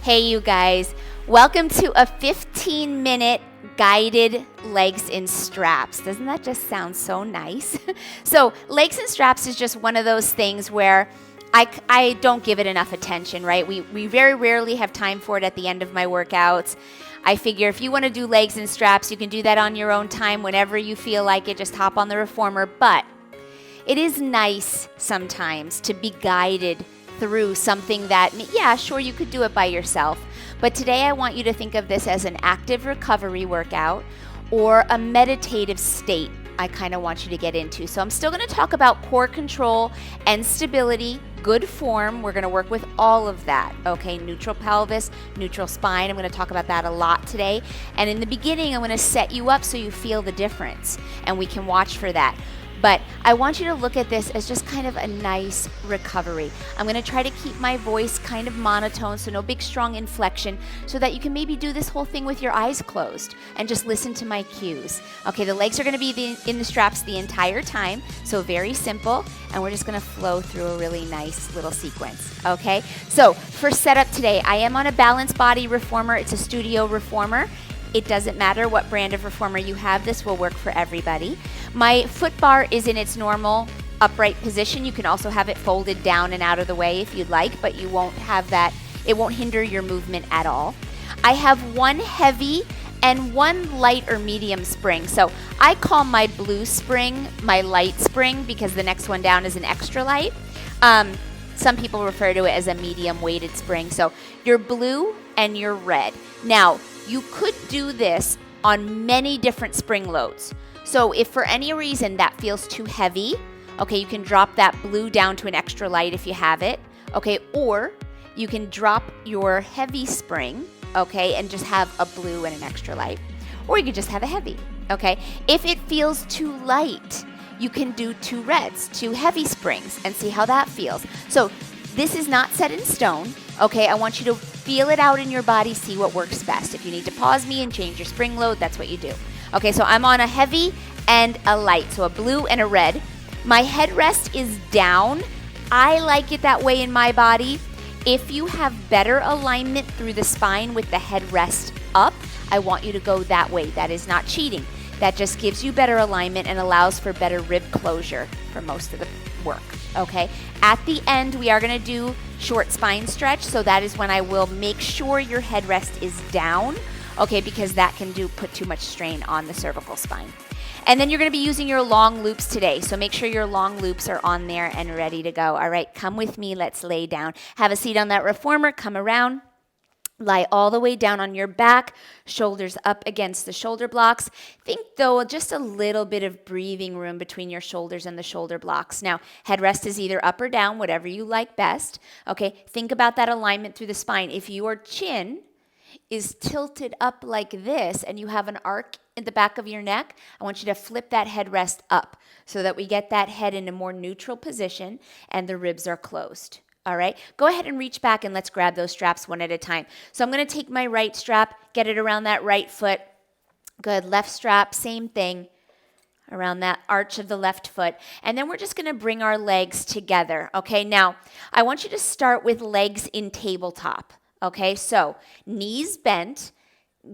Hey, you guys. Welcome to a 15-minute guided legs in straps. Doesn't that just sound so nice? So legs in straps is just one of those things where I don't give it enough attention, right? We very rarely have time for it at the end of my workouts. I figure if you want to do legs in straps, you can do that on your own time whenever you feel like it. Just hop on the reformer. But it is nice sometimes to be guided through something that, yeah, sure, you could do it by yourself. But today I want you to think of this as an active recovery workout or a meditative state I kind of want you to get into. So I'm still going to talk about core control and stability, good form. We're going to work with all of that, okay? Neutral pelvis, neutral spine. I'm going to talk about that a lot today. And in the beginning, I'm going to set you up so you feel the difference and we can watch for that. But I want you to look at this as just kind of a nice recovery. I'm going to try to keep my voice kind of monotone, so no big strong inflection, so that you can maybe do this whole thing with your eyes closed and just listen to my cues. Okay, the legs are going to be in the straps the entire time, so very simple, and we're just going to flow through a really nice little sequence. Okay, so for setup today, I am on a balanced body reformer. It's a studio reformer. It doesn't matter what brand of reformer you have, this will work for everybody. My foot bar is in its normal upright position. You can also have it folded down and out of the way if you'd like, but you won't have that, it won't hinder your movement at all. I have one heavy and one light or medium spring. So I call my blue spring my light spring because the next one down is an extra light. Some people refer to it as a medium weighted spring. So you're blue and you're red. Now, you could do this on many different spring loads. So if for any reason that feels too heavy, okay, you can drop that blue down to an extra light if you have it, okay, or you can drop your heavy spring, okay, and just have a blue and an extra light, or you could just have a heavy, okay. If it feels too light, you can do two reds, two heavy springs, and see how that feels. So this is not set in stone, okay. I want you to feel it out in your body, see what works best. If you need to pause me and change your spring load, that's what you do. Okay, so I'm on a heavy and a light, so a blue and a red. My headrest is down. I like it that way in my body. If you have better alignment through the spine with the headrest up, I want you to go that way. That is not cheating. That just gives you better alignment and allows for better rib closure for most of the work, okay? At the end, we are gonna do short spine stretch, so that is when I will make sure your headrest is down, okay, because that can put too much strain on the cervical spine. And then you're gonna be using your long loops today, so make sure your long loops are on there and ready to go. All right, come with me, let's lay down. Have a seat on that reformer, come around. Lie all the way down on your back, shoulders up against the shoulder blocks. Think, though, just a little bit of breathing room between your shoulders and the shoulder blocks. Now, headrest is either up or down, whatever you like best. Okay, think about that alignment through the spine. If your chin is tilted up like this and you have an arc in the back of your neck, I want you to flip that headrest up so that we get that head in a more neutral position and the ribs are closed. All right, go ahead and reach back and let's grab those straps one at a time. So I'm going to take my right strap, get it around that right foot. Good, left strap, same thing, around that arch of the left foot. And then we're just going to bring our legs together, okay? Now, I want you to start with legs in tabletop, okay? So knees bent,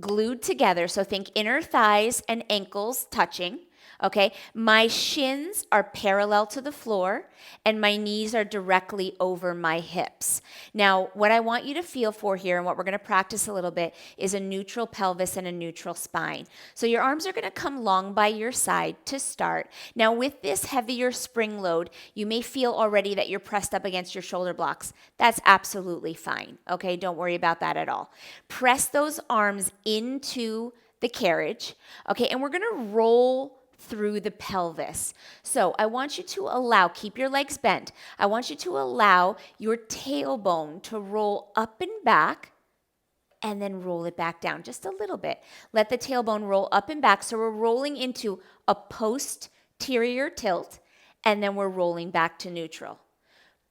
glued together. So think inner thighs and ankles touching. Okay, my shins are parallel to the floor and my knees are directly over my hips. Now, what I want you to feel for here and what we're going to practice a little bit is a neutral pelvis and a neutral spine. So your arms are going to come long by your side to start. Now, with this heavier spring load, you may feel already that you're pressed up against your shoulder blocks. That's absolutely fine. Okay, don't worry about that at all. Press those arms into the carriage. Okay, and we're going to roll through the pelvis. So I want you to keep your legs bent. I want you to allow your tailbone to roll up and back and then roll it back down just a little bit. Let the tailbone roll up and back. So we're rolling into a posterior tilt and then we're rolling back to neutral.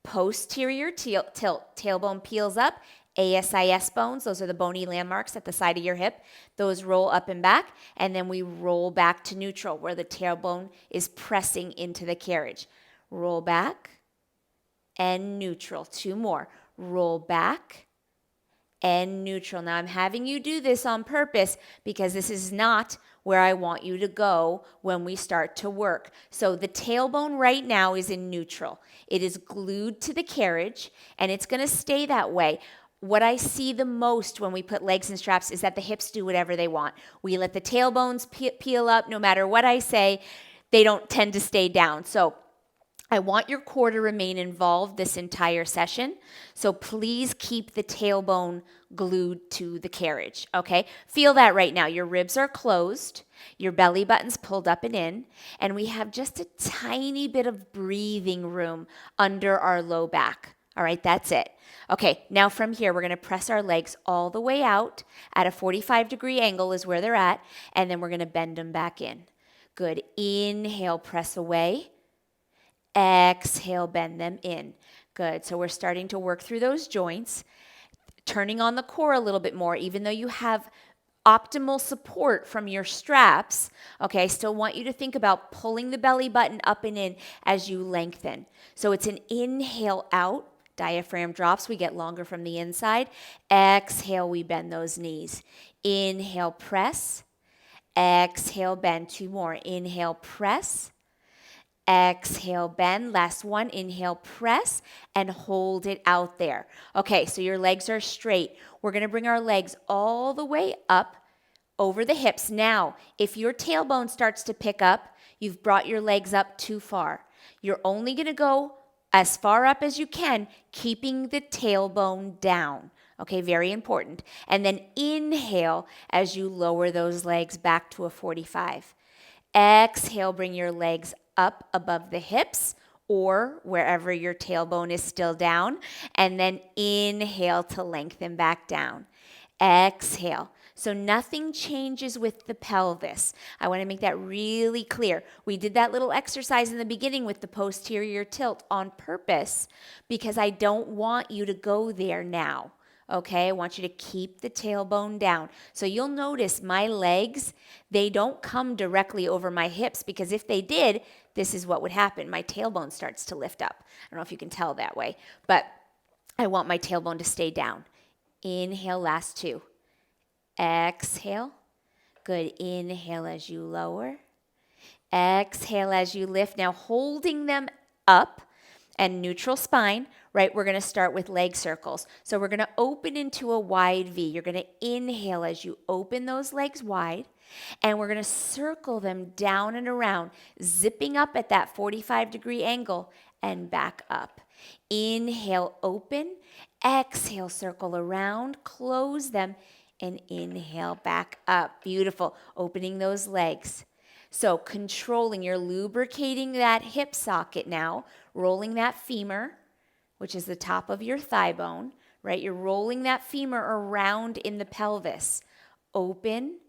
Posterior tilt, tailbone peels up. ASIS bones, those are the bony landmarks at the side of your hip. Those roll up and back, and then we roll back to neutral where the tailbone is pressing into the carriage. Roll back and neutral. Two more. Roll back and neutral. Now I'm having you do this on purpose because this is not where I want you to go when we start to work. So the tailbone right now is in neutral. It is glued to the carriage and it's going to stay that way. What I see the most when we put legs in straps is that the hips do whatever they want. We let the tailbones peel up no matter what I say. They don't tend to stay down. So I want your core to remain involved this entire session. So please keep the tailbone glued to the carriage, okay? Feel that right now. Your ribs are closed, your belly button's pulled up and in, and we have just a tiny bit of breathing room under our low back. All right, that's it. Okay, now from here, we're going to press our legs all the way out at a 45-degree angle is where they're at, and then we're going to bend them back in. Good. Inhale, press away. Exhale, bend them in. Good. So we're starting to work through those joints, turning on the core a little bit more, even though you have optimal support from your straps. Okay, I still want you to think about pulling the belly button up and in as you lengthen. So it's an inhale out, diaphragm drops, we get longer from the inside. Exhale, we bend those knees. Inhale, press. Exhale, bend. Two more. Inhale, press. Exhale, bend. Last one. Inhale, press, and hold it out there. Okay, so your legs are straight. We're going to bring our legs all the way up over the hips. Now, if your tailbone starts to pick up, you've brought your legs up too far. You're only going to go as far up as you can, keeping the tailbone down. Okay, very important. And then inhale as you lower those legs back to a 45. Exhale, bring your legs up above the hips or wherever your tailbone is still down. And then inhale to lengthen back down. Exhale. So nothing changes with the pelvis. I want to make that really clear. We did that little exercise in the beginning with the posterior tilt on purpose because I don't want you to go there now. Okay, I want you to keep the tailbone down. So you'll notice my legs, they don't come directly over my hips because if they did, this is what would happen. My tailbone starts to lift up. I don't know if you can tell that way, but I want my tailbone to stay down. Inhale, last two. Exhale. Good. Inhale as you lower. Exhale as you lift. Now holding them up and neutral spine, right? We're going to start with leg circles. So we're going to open into a wide V. You're going to inhale as you open those legs wide, and we're going to circle them down and around, zipping up at that 45-degree angle and back up. Inhale, open. Exhale, circle around, close them, and inhale back up. Beautiful. Opening those legs. So controlling, you're lubricating that hip socket now, rolling that femur, which is the top of your thigh bone, right? You're rolling that femur around in the pelvis. Open,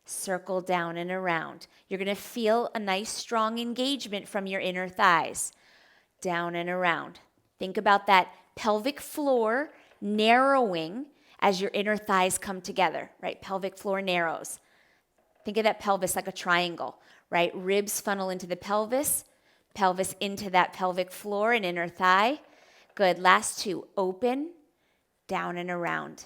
circle down and around. You're going to feel a nice strong engagement from your inner thighs. Down and around. Think about that pelvic floor narrowing as your inner thighs come together, right? Pelvic floor narrows. Think of that pelvis like a triangle, right? Ribs funnel into the pelvis, pelvis into that pelvic floor and inner thigh. Good. Last two. Open, down and around.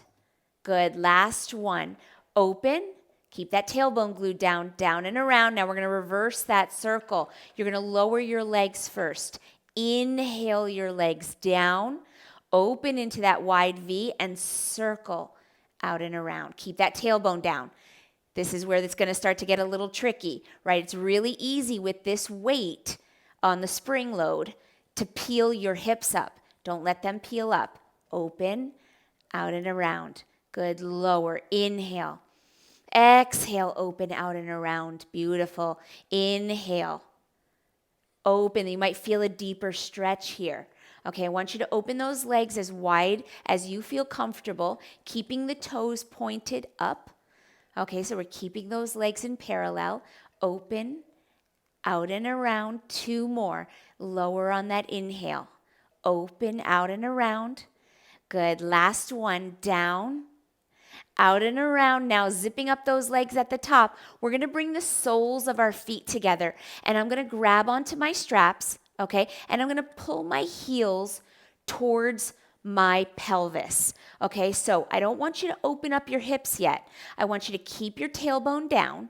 Good. Last one. Open. Keep that tailbone glued down, down and around. Now we're going to reverse that circle. You're going to lower your legs first. Inhale your legs down. Open into that wide V and circle out and around. Keep that tailbone down. This is where it's going to start to get a little tricky, right? It's really easy with this weight on the spring load to peel your hips up. Don't let them peel up. Open, out and around. Good. Lower. Inhale. Exhale. Open, out and around. Beautiful. Inhale. Open. You might feel a deeper stretch here. Okay, I want you to open those legs as wide as you feel comfortable, keeping the toes pointed up. Okay, so we're keeping those legs in parallel. Open, out and around. Two more. Lower on that inhale. Open, out and around. Good. Last one. Down, out and around. Now zipping up those legs at the top. We're going to bring the soles of our feet together. And I'm going to grab onto my straps, okay? And I'm going to pull my heels towards my pelvis. Okay, so I don't want you to open up your hips yet. I want you to keep your tailbone down.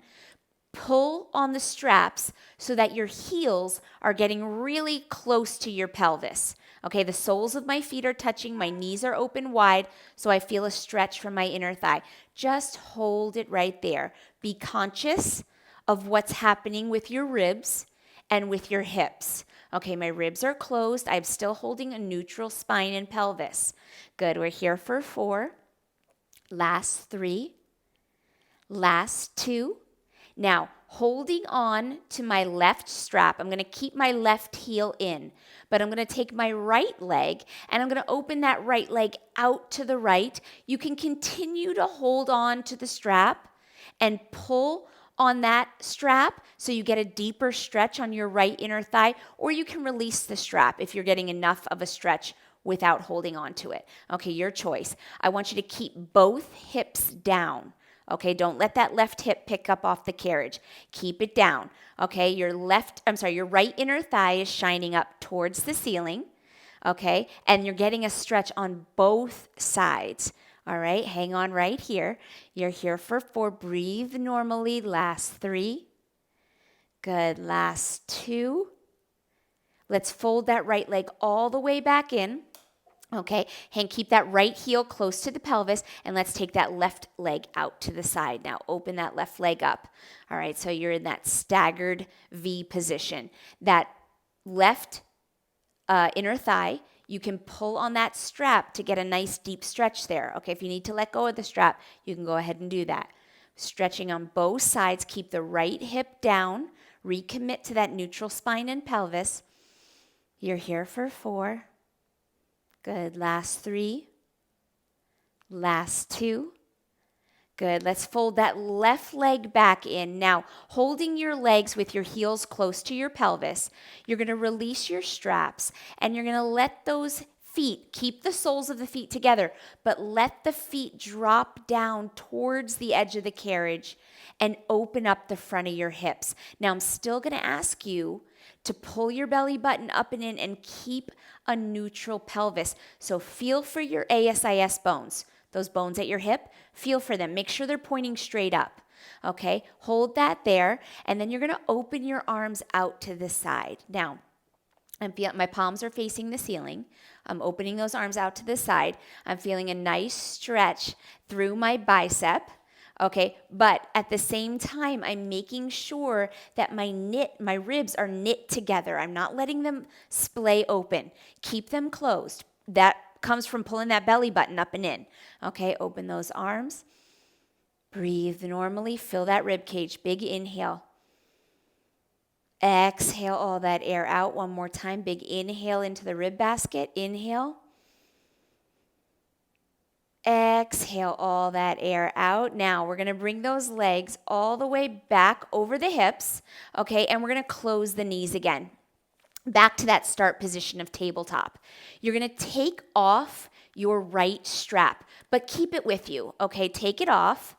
Pull on the straps so that your heels are getting really close to your pelvis. Okay, the soles of my feet are touching, my knees are open wide, so I feel a stretch from my inner thigh. Just hold it right there. Be conscious of what's happening with your ribs and with your hips. Okay, my ribs are closed. I'm still holding a neutral spine and pelvis. Good, we're here for 4. Last 3. Last 2. Now, holding on to my left strap, I'm going to keep my left heel in, but I'm going to take my right leg and I'm going to open that right leg out to the right. You can continue to hold on to the strap and pull on that strap so you get a deeper stretch on your right inner thigh, or you can release the strap if you're getting enough of a stretch without holding on to it. Okay, your choice. I want you to keep both hips down. Okay, don't let that left hip pick up off the carriage. Keep it down. Okay, your right inner thigh is shining up towards the ceiling. Okay, and you're getting a stretch on both sides. All right, hang on right here. You're here for 4. Breathe normally. Last 3. Good. Last 2. Let's fold that right leg all the way back in. Okay, and keep that right heel close to the pelvis, and let's take that left leg out to the side. Now open that left leg up. All right, so you're in that staggered V position. That left inner thigh, you can pull on that strap to get a nice deep stretch there. Okay, if you need to let go of the strap, you can go ahead and do that. Stretching on both sides, keep the right hip down, recommit to that neutral spine and pelvis. You're here for 4. Good. Last 3. Last 2. Good. Let's fold that left leg back in. Now, holding your legs with your heels close to your pelvis, you're going to release your straps and you're going to let those feet, keep the soles of the feet together, but let the feet drop down towards the edge of the carriage and open up the front of your hips. Now, I'm still going to ask you to pull your belly button up and in and keep a neutral pelvis. So feel for your ASIS bones, those bones at your hip, feel for them. Make sure they're pointing straight up. Okay, hold that there, and then you're going to open your arms out to the side. Now, my palms are facing the ceiling. I'm opening those arms out to the side. I'm feeling a nice stretch through my bicep. Okay, but at the same time, I'm making sure that my ribs are knit together. I'm not letting them splay open. Keep them closed. That comes from pulling that belly button up and in. Okay, open those arms. Breathe normally. Fill that rib cage. Big inhale. Exhale all that air out. One more time. Big inhale into the rib basket. Inhale. Exhale all that air out. Now we're going to bring those legs all the way back over the hips, okay, and we're going to close the knees again. Back to that start position of tabletop. You're going to take off your right strap, but keep it with you, okay? Take it off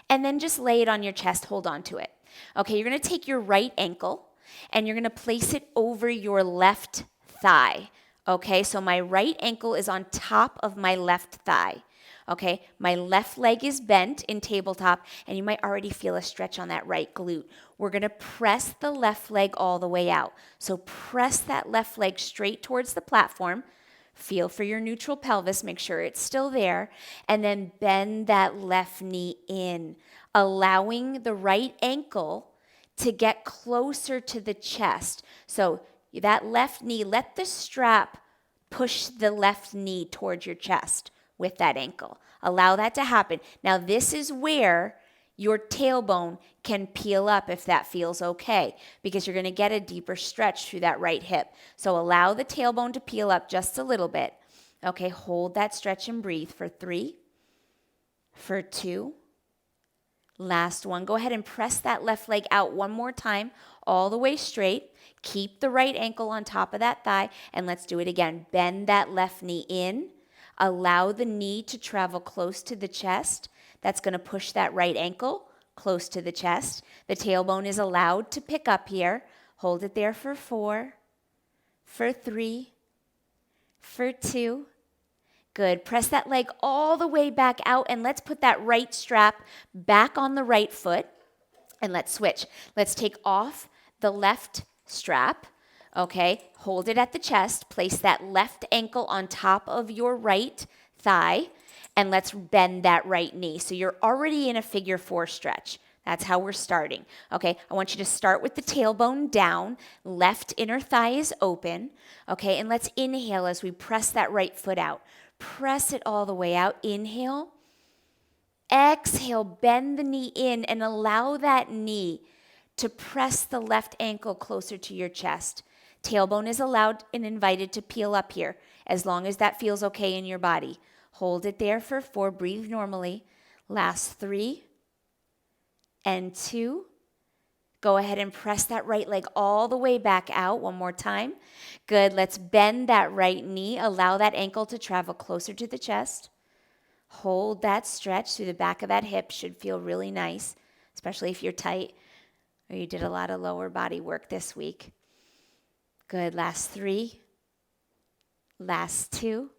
and then just lay it on your chest. Hold on to it. Okay, you're going to take your right ankle and you're going to place it over your left thigh, okay? So my right ankle is on top of my left thigh. Okay, my left leg is bent in tabletop, and you might already feel a stretch on that right glute. We're going to press the left leg all the way out. So press that left leg straight towards the platform. Feel for your neutral pelvis. Make sure it's still there. And then bend that left knee in, allowing the right ankle to get closer to the chest. So that left knee, let the strap push the left knee towards your chest with that ankle. Allow that to happen. Now, this is where your tailbone can peel up if that feels okay, because you're going to get a deeper stretch through that right hip. So allow the tailbone to peel up just a little bit. Okay, hold that stretch and breathe for 3, for 2. Last one. Go ahead and press that left leg out one more time, all the way straight. Keep the right ankle on top of that thigh, and let's do it again. Bend that left knee in. Allow the knee to travel close to the chest. That's going to push that right ankle close to the chest. The tailbone is allowed to pick up here. Hold it there for 4, for 3, for 2. Good. Press that leg all the way back out, and let's put that right strap back on the right foot, and let's switch. Let's take off the left strap, okay? Hold it at the chest. Place that left ankle on top of your right thigh, and let's bend that right knee. So you're already in a figure 4 stretch. That's how we're starting. Okay, I want you to start with the tailbone down, left inner thigh is open. Okay, and let's inhale as we press that right foot out. Press it all the way out. Inhale. Exhale, bend the knee in and allow that knee to press the left ankle closer to your chest. Tailbone is allowed and invited to peel up here as long as that feels okay in your body. Hold it there for 4. Breathe normally. Last 3 and 2. Go ahead and press that right leg all the way back out. One more time. Good. Let's bend that right knee. Allow that ankle to travel closer to the chest. Hold that stretch through the back of that hip. Should feel really nice, especially if you're tight or you did a lot of lower body work this week. Good. Last 3. Last 2.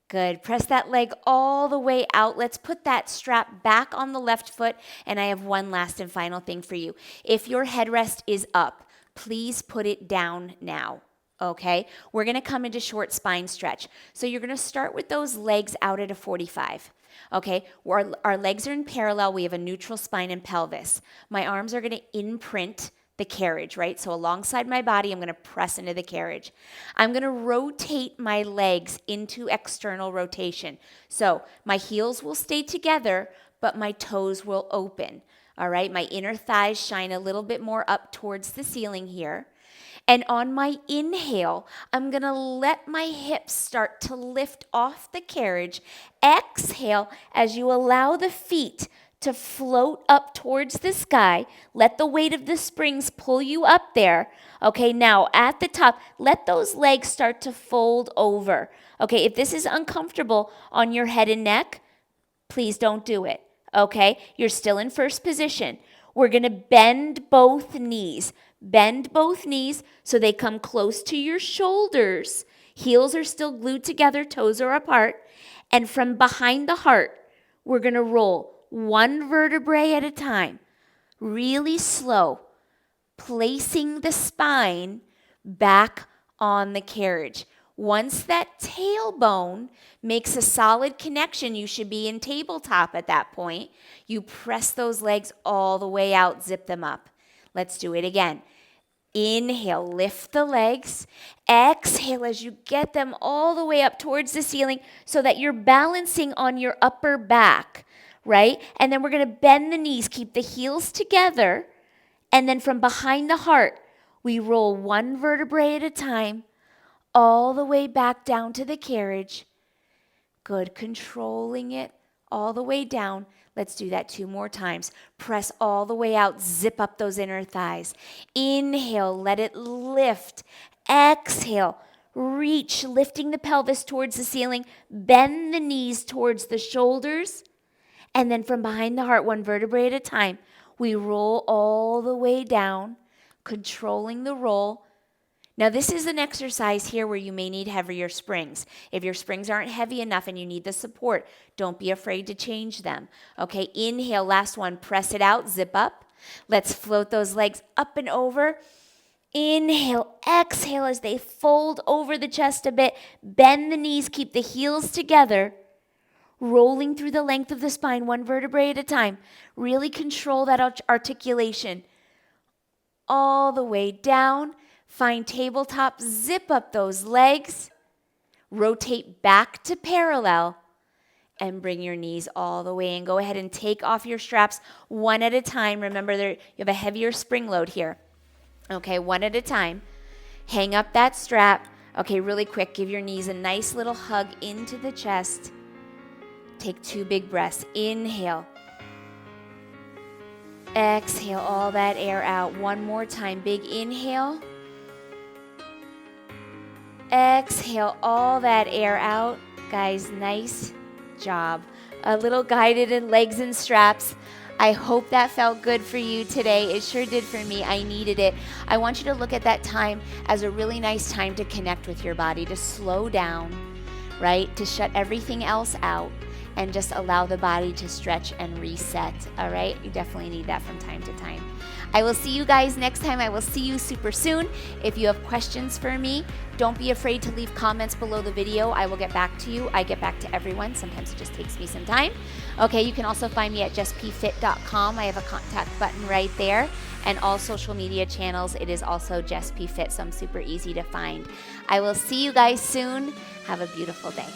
Good. Press that leg all the way out. Let's put that strap back on the left foot. And I have one last and final thing for you. If your headrest is up, please put it down now. Okay? We're going to come into short spine stretch. So you're going to start with those legs out at a 45. Okay? Our legs are in parallel. We have a neutral spine and pelvis. My arms are going to imprint the carriage, right? So alongside my body, I'm going to press into the carriage. I'm going to rotate my legs into external rotation. So my heels will stay together, but my toes will open. All right? My inner thighs shine a little bit more up towards the ceiling here. And on my inhale, I'm going to let my hips start to lift off the carriage. Exhale as you allow the feet to float up towards the sky. Let the weight of the springs pull you up there. Okay, now at the top, let those legs start to fold over. Okay, if this is uncomfortable on your head and neck, please don't do it. Okay, you're still in first position. We're going to bend both knees. Bend both knees so they come close to your shoulders. Heels are still glued together, toes are apart. And from behind the heart, we're going to roll 1 vertebrae at a time, really slow, placing the spine back on the carriage. Once that tailbone makes a solid connection, you should be in tabletop at that point. You press those legs all the way out, zip them up. Let's do it again. Inhale, lift the legs. Exhale as you get them all the way up towards the ceiling so that you're balancing on your upper back. Right? And then we're going to bend the knees, keep the heels together. And then from behind the heart, we roll 1 vertebrae at a time, all the way back down to the carriage. Good. Controlling it all the way down. Let's do that 2 more times. Press all the way out. Zip up those inner thighs. Inhale. Let it lift. Exhale. Reach, lifting the pelvis towards the ceiling. Bend the knees towards the shoulders. And then from behind the heart, 1 vertebrae at a time, we roll all the way down, controlling the roll. Now, this is an exercise here where you may need heavier springs. If your springs aren't heavy enough and you need the support, don't be afraid to change them. Okay, inhale, last one, press it out, zip up. Let's float those legs up and over. Inhale, exhale as they fold over the chest a bit. Bend the knees, keep the heels together. Rolling through the length of the spine, 1 vertebrae at a time. Really control that articulation. All the way down. Find tabletop. Zip up those legs. Rotate back to parallel. And bring your knees all the way in. Go ahead and take off your straps 1 at a time. Remember, you have a heavier spring load here. Okay, 1 at a time. Hang up that strap. Okay, really quick. Give your knees a nice little hug into the chest. Take 2 big breaths. Inhale. Exhale all that air out. 1 more time. Big inhale. Exhale all that air out. Guys, nice job. A little guided in legs and straps. I hope that felt good for you today. It sure did for me. I needed it. I want you to look at that time as a really nice time to connect with your body, to slow down. right? To shut everything else out and just allow the body to stretch and reset, all right? You definitely need that from time to time. I will see you guys next time. I will see you super soon. If you have questions for me, don't be afraid to leave comments below the video. I will get back to you. I get back to everyone. Sometimes it just takes me some time. Okay, you can also find me at JessPFit.com. I have a contact button right there. And all social media channels, it is also Jess P Fit, so I'm super easy to find. I will see you guys soon. Have a beautiful day.